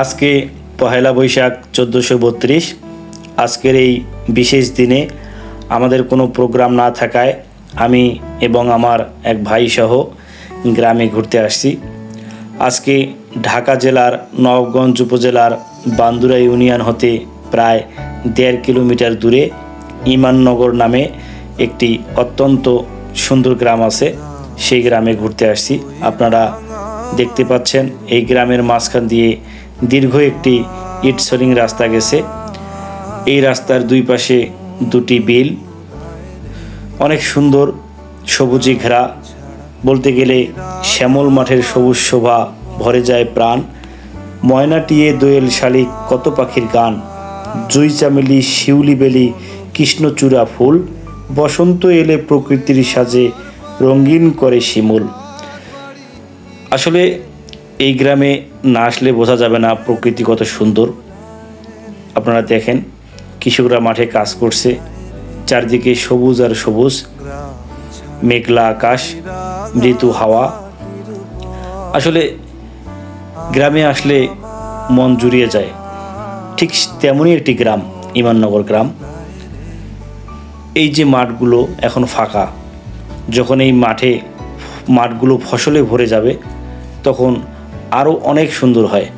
আজকে পহেলা বৈশাখ 1432। আজকের এই বিশেষ দিনে আমাদের কোনো প্রোগ্রাম না থাকায় আমি এবং আমার এক ভাই সহ গ্রামে ঘুরতে আসছি। আজকে ঢাকা জেলার নওগাঁগঞ্জ উপজেলার বান্দুরা ইউনিয়ন হতে প্রায় 1.5 কিলোমিটার দূরে ইমাননগর নামে একটি অত্যন্ত সুন্দর গ্রাম আছে, সেই গ্রামে ঘুরতে আসছি। আপনারা দেখতে পাচ্ছেন এই গ্রামের মাঝখান দিয়ে দীর্ঘ একটি ইট সলিং রাস্তা গেছে। এই রাস্তার দুই পাশে দুটি বিল, অনেক সুন্দর সবুজে ঘেরা। বলতে গেলে শ্যামল মাঠের সবুজ শোভা ভরে যায় প্রাণ। ময়নাটিয়ে দোয়েল শালিক কত পাখির গান, জুই চামেলি শিউলি বেলি কৃষ্ণচূড়া ফুল, বসন্ত এলে প্রকৃতির সাজে রঙিন করে শিমুল। আসলে এই গ্রামে না আসলে বোঝা যাবে না প্রকৃতি কত সুন্দর। আপনারা দেখেন কৃষকরা মাঠে কাজ করছে, চারদিকে সবুজ আর সবুজ, মেঘলা আকাশ, মৃদু হাওয়া। আসলে গ্রামে আসলে মন জুড়িয়ে যায়। ঠিক তেমনই একটি গ্রাম ইমাননগর গ্রাম। এই যে মাঠগুলো এখন ফাঁকা, যখন এই মাঠগুলো ফসলে ভরে যাবে তখন আরও অনেক সুন্দর হয়।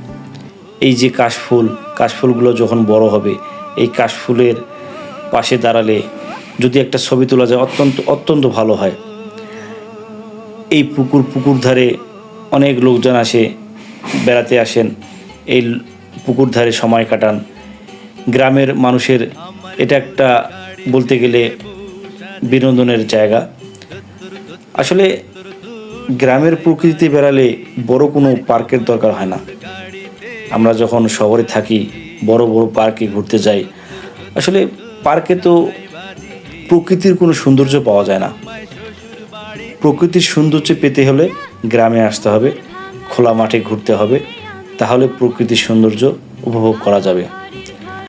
এই যে কাশফুলগুলো যখন বড় হবে, এই কাশফুলের পাশে দাঁড়ালে যদি একটা ছবি তোলা যায় অত্যন্ত ভালো হয়। এই পুকুর ধারে অনেক লোকজন বেড়াতে আসেন, এই পুকুর ধারে সময় কাটান। গ্রামের মানুষের এটা একটা বলতে গেলে বিনোদনের জায়গা। আসলে গ্রামের প্রকৃতিতে বেড়ালে বড় কোনো পার্কের দরকার হয় না। আমরা যখন শহরে থাকি বড় বড় পার্কে ঘুরতে যাই, আসলে পার্কে তো প্রকৃতির কোনো সৌন্দর্য পাওয়া যায় না। প্রকৃতির সৌন্দর্য পেতে হলে গ্রামে আসতে হবে, খোলা মাঠে ঘুরতে হবে, তাহলে প্রকৃতির সৌন্দর্য উপভোগ করা যাবে।